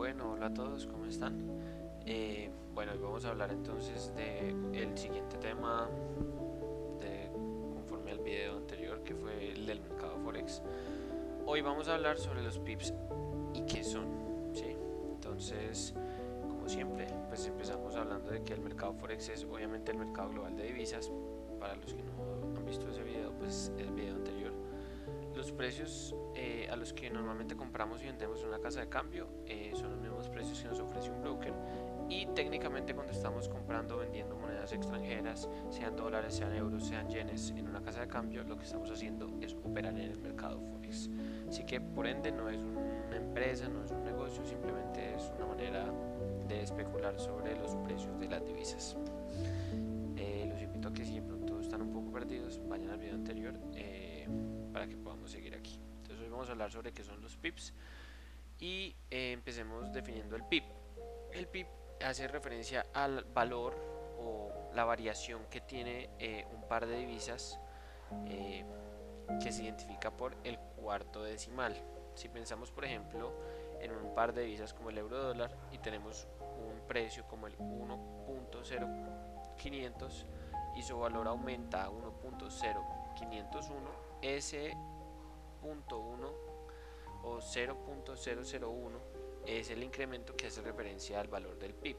Bueno, hola a todos, ¿cómo están? Bueno, hoy vamos a hablar entonces de el siguiente tema conforme al video anterior que fue el del mercado Forex. Hoy vamos a hablar sobre los pips y qué son, ¿sí? Entonces, como siempre, pues empezamos hablando de que el mercado Forex es obviamente el mercado global de divisas. Para los que no han visto ese video, pues el video anterior. Los precios a los que normalmente compramos y vendemos en una casa de cambio son los mismos precios que nos ofrece un broker, y técnicamente cuando estamos comprando o vendiendo monedas extranjeras, sean dólares, sean euros, sean yenes, en una casa de cambio, lo que estamos haciendo es operar en el mercado Forex. Así que por ende no es una empresa, no es un negocio, simplemente es una manera de especular sobre los precios de las divisas. Los invito a que si de pronto están un poco perdidos, vayan al video anterior para que podamos seguir aquí. Entonces hoy vamos a hablar sobre qué son los pips y empecemos definiendo el pip. El pip hace referencia al valor o la variación que tiene un par de divisas eh, que se identifica por el cuarto decimal. Si pensamos por ejemplo en un par de divisas como el euro dólar y tenemos un precio como el 1.0500 y su valor aumenta a 1.0501, ese punto 1 o 0.001 es el incremento que hace referencia al valor del PIB.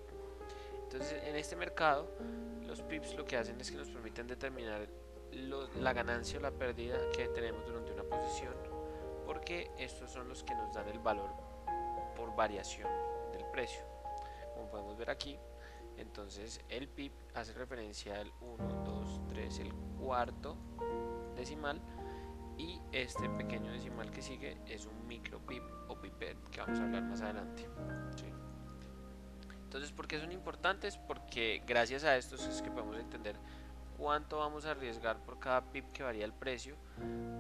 Entonces, en este mercado, los PIBs lo que hacen es que nos permiten determinar la ganancia o la pérdida que tenemos durante una posición, porque estos son los que nos dan el valor por variación del precio. Como podemos ver aquí, entonces el PIB hace referencia al 1, 2, 3, el cuarto decimal, y este pequeño decimal que sigue es un micro pip o pipet que vamos a hablar más adelante, ¿sí? Entonces, ¿por qué son importantes? Porque gracias a estos es que podemos entender cuánto vamos a arriesgar por cada pip que varía el precio,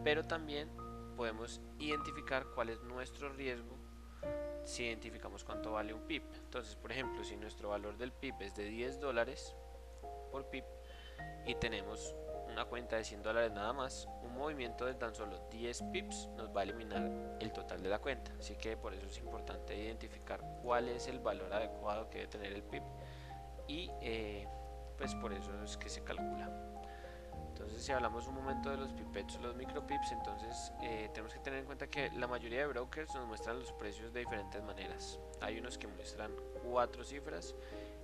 pero también podemos identificar cuál es nuestro riesgo si identificamos cuánto vale un pip. Entonces, por ejemplo, si nuestro valor del pip es de $10 por pip y tenemos una cuenta de $100 nada más, un movimiento de tan solo 10 pips nos va a eliminar el total de la cuenta. Así que por eso es importante identificar cuál es el valor adecuado que debe tener el pip, y pues por eso es que se calcula. Entonces, si hablamos un momento de los pipets o los micropips, entonces tenemos que tener en cuenta que la mayoría de brokers nos muestran los precios de diferentes maneras. Hay unos que muestran 4 cifras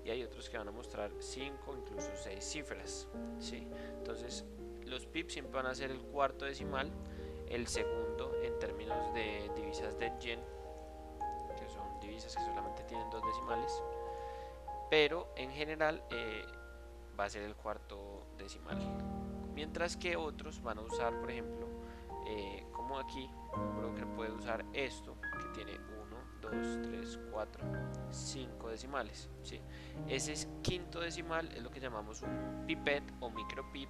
y hay otros que van a mostrar 5, incluso 6 cifras, ¿sí? Entonces, los pips siempre van a ser el cuarto decimal, el segundo en términos de divisas de yen, que son divisas que solamente tienen 2 decimales, pero en general va a ser el cuarto decimal. Mientras que otros van a usar, por ejemplo, como aquí, un broker puede usar esto, que tiene 1, 2, 3, 4, 5 decimales, ¿sí? Ese quinto decimal es lo que llamamos un pipet o micropip,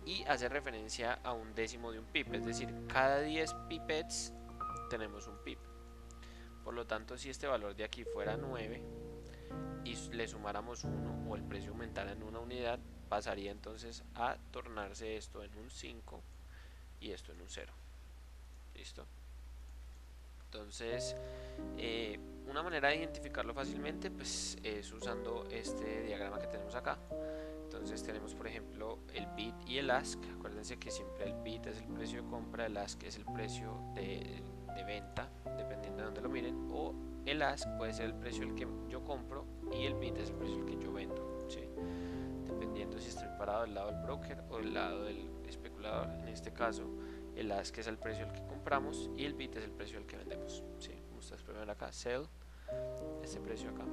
y hace referencia a un décimo de un pip, es decir, cada 10 pipets tenemos un pip. Por lo tanto, si este valor de aquí fuera 9 y le sumáramos 1 o el precio aumentara en una unidad, pasaría entonces a tornarse esto en un 5 y esto en un 0. ¿Listo? Entonces, una manera de identificarlo fácilmente pues es usando este diagrama que tenemos acá. Entonces tenemos por ejemplo el bid y el ask. Acuérdense que siempre el bid es el precio de compra, el ask es el precio de venta, dependiendo de donde lo miren, o el ask puede ser el precio al que yo compro y el bid es el precio al que yo vendo, ¿sí? Dependiendo si estoy parado del lado del broker o del lado del especulador. En este caso, el ask es el precio al que compramos y el bid es el precio al que vendemos, ¿sí? Como ustedes pueden ver acá, sell, este precio acá,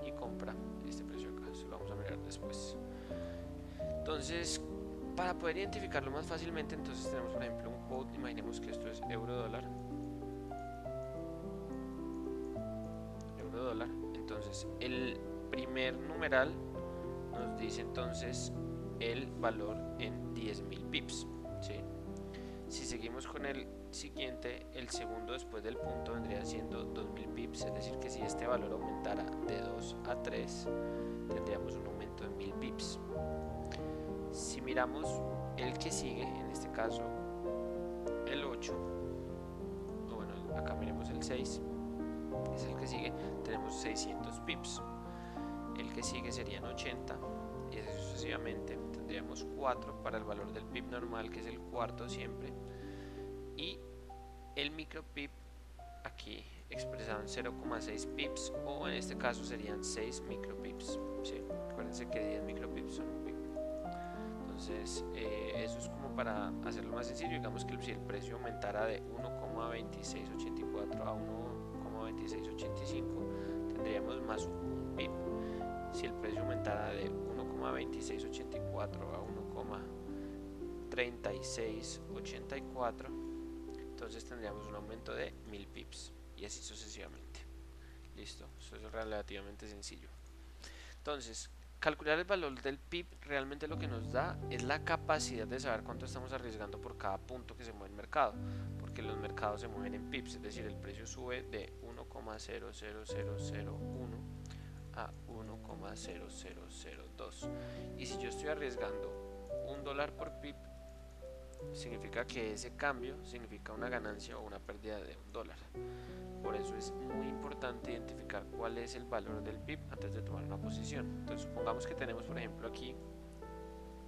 y compra, este precio acá. Eso lo vamos a mirar después. Entonces, para poder identificarlo más fácilmente, entonces tenemos por ejemplo un quote. Imaginemos que esto es euro dólar. Euro dólar. Entonces, el primer numeral nos dice entonces el valor en 10.000 pips, ¿sí? Si seguimos con el siguiente, el segundo después del punto vendría siendo 2000 pips, es decir que si este valor aumentara de 2 a 3 tendríamos un aumento de 1000 pips. Si miramos el que sigue, en este caso el 8, o bueno, acá miremos el 6, es el que sigue, tenemos 600 pips. El que sigue serían 80 y así sucesivamente. Tendríamos 4 para el valor del pip normal, que es el cuarto siempre, y el micro pip aquí expresado en 0,6 pips, o en este caso serían 6 micropips, ¿sí? Acuérdense que 10 micropips son un pip. Entonces eso es como para hacerlo más sencillo. Digamos que si el precio aumentara de 1,2684 a 1,2685, tendríamos más un pip. Si el precio aumentara de 1,2684 a 1,3684, entonces tendríamos un aumento de 1000 pips, y así sucesivamente. Listo, eso es relativamente sencillo. Entonces, calcular el valor del PIB realmente lo que nos da es la capacidad de saber cuánto estamos arriesgando por cada punto que se mueve el mercado, porque los mercados se mueven en pips, es decir, el precio sube de 1,00001 a 1,0002, y si yo estoy arriesgando $1 por pip, significa que ese cambio significa una ganancia o una pérdida de $1. Por eso es muy importante identificar cuál es el valor del pip antes de tomar una posición. Entonces supongamos que tenemos, por ejemplo, aquí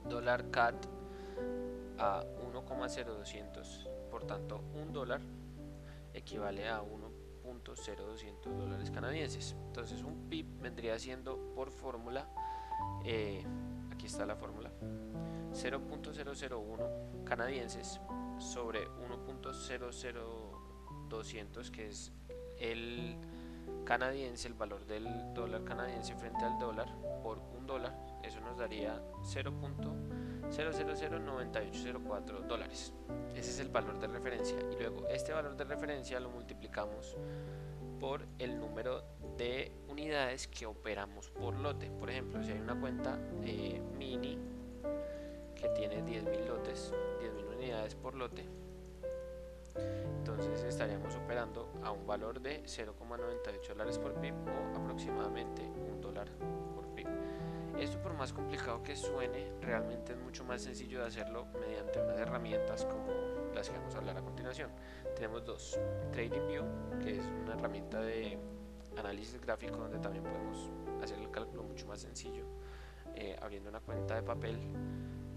dólar CAD a 1,0200, por tanto $1 equivale a 1.0200 dólares canadienses. Entonces un pip vendría siendo, por fórmula, aquí está la fórmula, 0.001 canadienses sobre 1.00200, que es el canadiense, el valor del dólar canadiense frente al dólar, por $1. Eso nos daría 0.0009804 dólares. Ese es el valor de referencia, y luego este valor de referencia lo multiplicamos por el número de unidades que operamos por lote. Por ejemplo, si hay una cuenta mini que tiene 10.000 lotes, 10.000 unidades por lote, entonces estaríamos operando a un valor de 0,98 dólares por pip, o aproximadamente $1 por pip. Esto, por más complicado que suene, realmente es mucho más sencillo de hacerlo mediante unas herramientas como las que vamos a hablar a continuación. Tenemos dos: TradingView, que es una herramienta de análisis gráfico donde también podemos hacer el cálculo mucho más sencillo abriendo una cuenta de papel,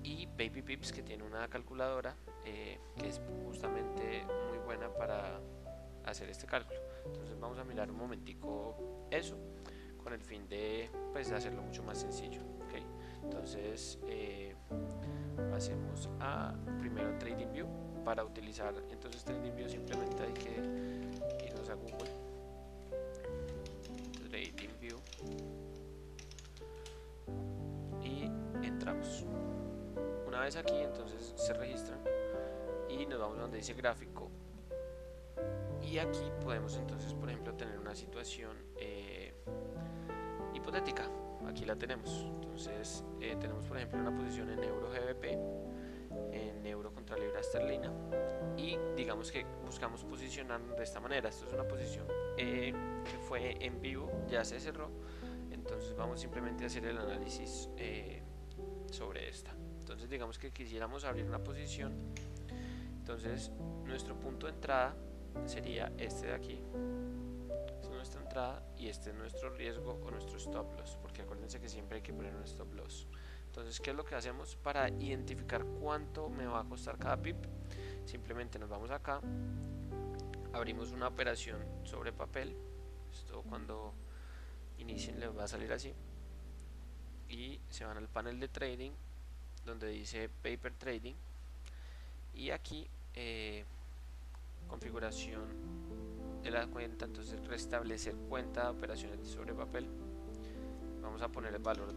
y BabyPips, que tiene una calculadora que es justamente muy buena para hacer este cálculo. Entonces vamos a mirar un momentico eso, con el fin de hacerlo mucho más sencillo, ¿okay? Entonces pasemos a primero TradingView. Para utilizar entonces TradingView simplemente hay que irnos a Google, TradingView, y entramos. Una vez aquí, entonces se registran y nos vamos donde dice gráfico, y aquí podemos entonces, por ejemplo, tener una situación hipotética. Aquí la tenemos. Entonces tenemos, por ejemplo, una posición en euro GBP, en euro contra libra esterlina, y digamos que buscamos posicionarnos de esta manera. Esto es una posición que fue en vivo, ya se cerró, entonces vamos simplemente a hacer el análisis sobre esta. Entonces digamos que quisiéramos abrir una posición, entonces nuestro punto de entrada sería este de aquí. Esta es nuestra entrada y este es nuestro riesgo o nuestro stop loss, porque acuérdense que siempre hay que poner un stop loss. Entonces, ¿qué es lo que hacemos para identificar cuánto me va a costar cada pip? Simplemente nos vamos acá, abrimos una operación sobre papel. Esto cuando inicien les va a salir así, y se van al panel de trading donde dice Paper Trading, y aquí configuración de la cuenta, entonces restablecer cuenta de operaciones sobre papel. Vamos a poner el valor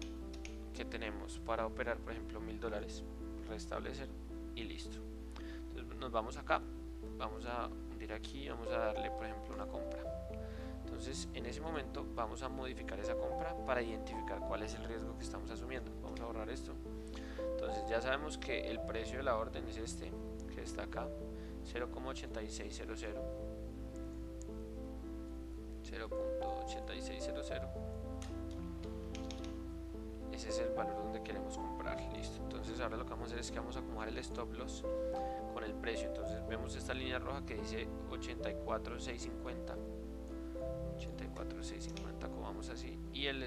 que tenemos para operar, por ejemplo $1000, restablecer, y listo. Entonces nos vamos acá, vamos a hundir aquí, vamos a darle, por ejemplo, una compra. Entonces en ese momento vamos a modificar esa compra para identificar cuál es el riesgo que estamos asumiendo. Vamos a borrar esto. Entonces ya sabemos que el precio de la orden es este, que está acá, 0,8600, 0.8600. Ese es el valor donde queremos comprar. Listo. Entonces ahora lo que vamos a hacer es que vamos a acomodar el stop loss con el precio. Entonces vemos esta línea roja que dice 84,650, así, y el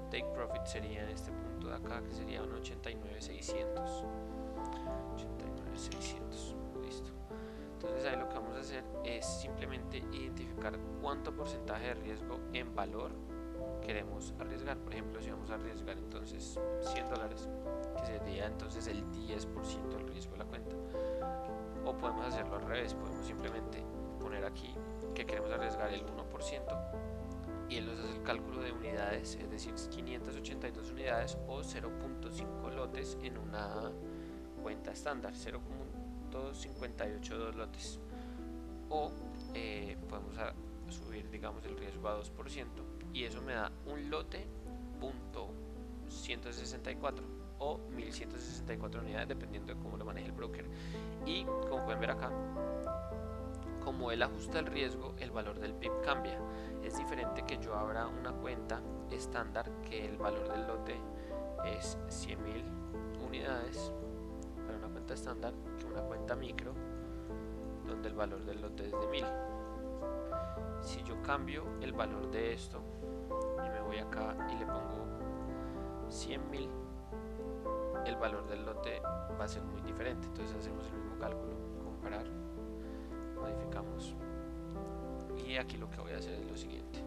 take profit sería en este punto de acá, que sería un 89,600. 89,600, listo. Entonces ahí lo que vamos a hacer es simplemente identificar cuánto porcentaje de riesgo en valor queremos arriesgar. Por ejemplo, si vamos a arriesgar entonces $100, que sería entonces el 10% del riesgo de la cuenta. O podemos hacerlo al revés, podemos simplemente poner aquí que queremos arriesgar el 1% y él nos hace el cálculo de unidades, es decir, 582 unidades o 0.5 lotes en una cuenta estándar, 0.582 lotes. O podemos subir, digamos, el riesgo a 2% y eso me da un lote .164 o 1164 unidades, dependiendo de cómo lo maneje el broker. Y como pueden ver acá, como él ajusta el riesgo, el valor del PIB cambia. Es diferente que yo abra una cuenta estándar, que el valor del lote es 100.000 unidades para una cuenta estándar, que una cuenta micro donde el valor del lote es de 1000. Si yo cambio el valor de esto y me voy acá y le pongo 100.000, el valor del lote va a ser muy diferente. Entonces hacemos el mismo cálculo, comparar, modificamos, y aquí lo que voy a hacer es lo siguiente.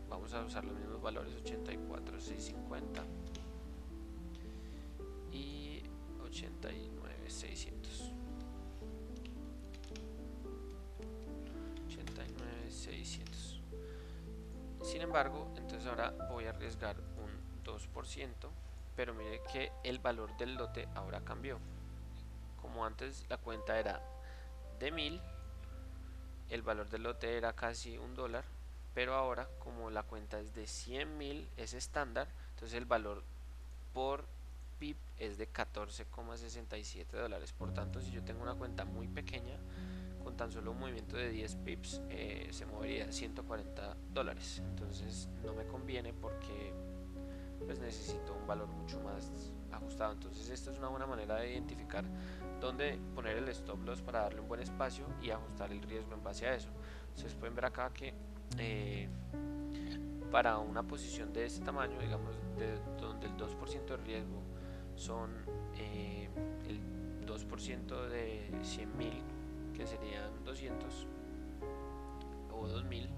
Vamos a usar los mismos valores, 84,650 y 89,600. 89,600. Sin embargo, entonces ahora voy a arriesgar un 2%, pero mire que el valor del lote ahora cambió. Como antes la cuenta era de 1000, el valor del lote era casi $1, pero ahora como la cuenta es de 100.000, es estándar, entonces el valor por PIB es de $14,67. Por tanto, si yo tengo una cuenta muy pequeña, con tan solo un movimiento de 10 pips se movería $140. Entonces no me conviene porque pues necesito un valor mucho más ajustado. Entonces esta es una buena manera de identificar dónde poner el stop loss para darle un buen espacio y ajustar el riesgo en base a eso. Ustedes pueden ver acá que para una posición de este tamaño, digamos, donde el 2% de riesgo son el 2% de 100.000, que serían 200 o 2000,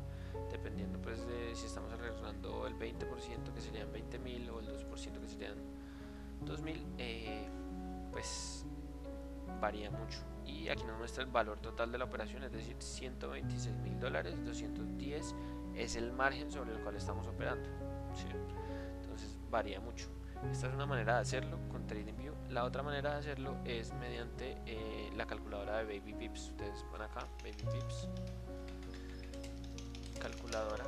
dependiendo pues de si estamos arriesgando el 20%, que serían 20.000, o el 2%, que serían 2000, pues varía mucho. Y aquí nos muestra el valor total de la operación, es decir, $126.000, 210 es el margen sobre el cual estamos operando, ¿sí? Entonces varía mucho. Esta es una manera de hacerlo con TradingView. La otra manera de hacerlo es mediante la calculadora de Baby Pips. Ustedes van acá, Baby Pips, calculadora,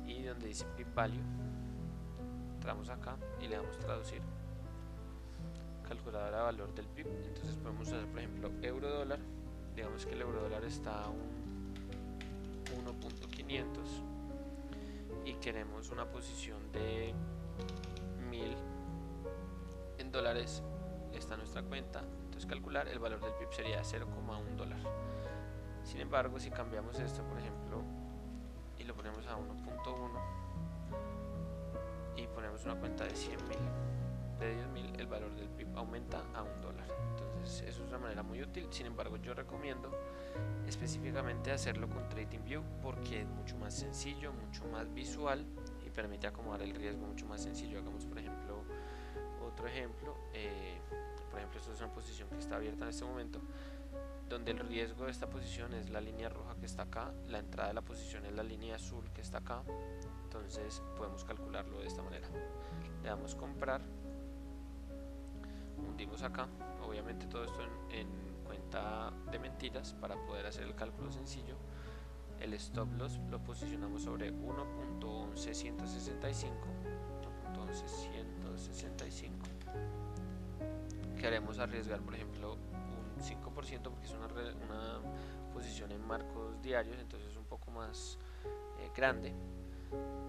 y donde dice Pip Value, entramos acá y le damos traducir, calculadora de valor del PIB. Entonces podemos hacer, por ejemplo, euro dólar. Digamos que el euro dólar está a un 1.500 y queremos una posición de 1000 en dólares. Está nuestra cuenta, entonces calcular el valor del PIB sería $0,1. Sin embargo, si cambiamos esto, por ejemplo, y lo ponemos a 1.1 y ponemos una cuenta de 100.000, de 10.000, el valor del PIB aumenta a $1. Entonces eso es una manera muy útil. Sin embargo, yo recomiendo específicamente hacerlo con TradingView porque es mucho más sencillo, mucho más visual y permite acomodar el riesgo mucho más sencillo. Hagamos, por ejemplo, otro ejemplo. Por ejemplo, esto es una posición que está abierta en este momento, donde el riesgo de esta posición es la línea roja que está acá, la entrada de la posición es la línea azul que está acá. Entonces podemos calcularlo de esta manera. Le damos comprar, hundimos acá, obviamente todo esto en cuenta de mentiras para poder hacer el cálculo sencillo. El stop loss lo posicionamos sobre 1.11165, queremos arriesgar, por ejemplo, un 5% porque es una posición en marcos diarios, entonces es un poco más grande.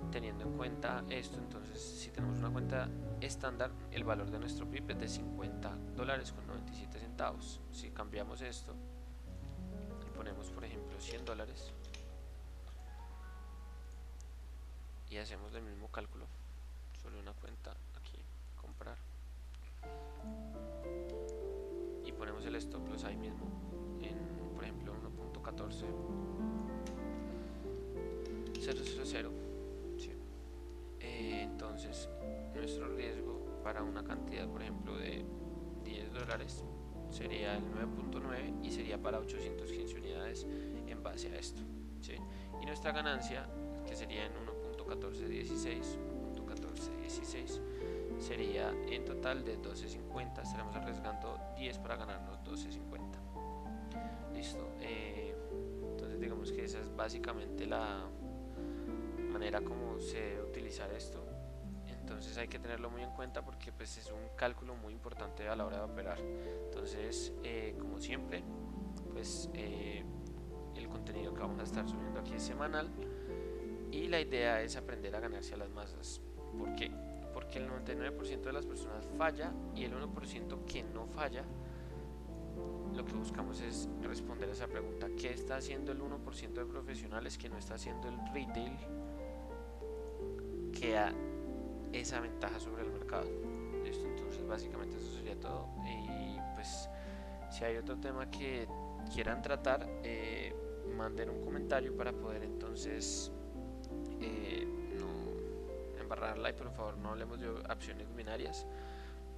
Teniendo en cuenta esto, entonces si tenemos una cuenta estándar, el valor de nuestro PIB es de $50.97. Si cambiamos esto y ponemos, por ejemplo, $100, y hacemos el mismo cálculo, solo una cuenta aquí, comprar, y ponemos el stop loss ahí mismo en, por ejemplo, 1.14000, ¿sí? Entonces nuestro riesgo para una cantidad, por ejemplo, de $10 sería el 9.9 y sería para 815 unidades en base a esto, ¿sí? Y nuestra ganancia, que sería en 1.1416 sería en total de 12.50. Estaremos arriesgando 10 para ganarnos 12.50. Listo. Entonces digamos que esa es básicamente la manera como se debe utilizar esto. Entonces hay que tenerlo muy en cuenta porque pues es un cálculo muy importante a la hora de operar. Entonces como siempre, pues el contenido que vamos a estar subiendo aquí es semanal y la idea es aprender a ganarse a las masas. ¿Por qué? Porque el 99% de las personas falla y el 1% que no falla, lo que buscamos es responder a esa pregunta: ¿qué está haciendo el 1% de profesionales que no está haciendo el retail que da esa ventaja sobre el mercado? ¿Listo? Entonces básicamente eso sería todo, y pues si hay otro tema que quieran tratar, manden un comentario para poder entonces no embarrarla, y por favor no hablemos de opciones binarias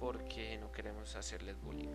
porque no queremos hacerles bullying.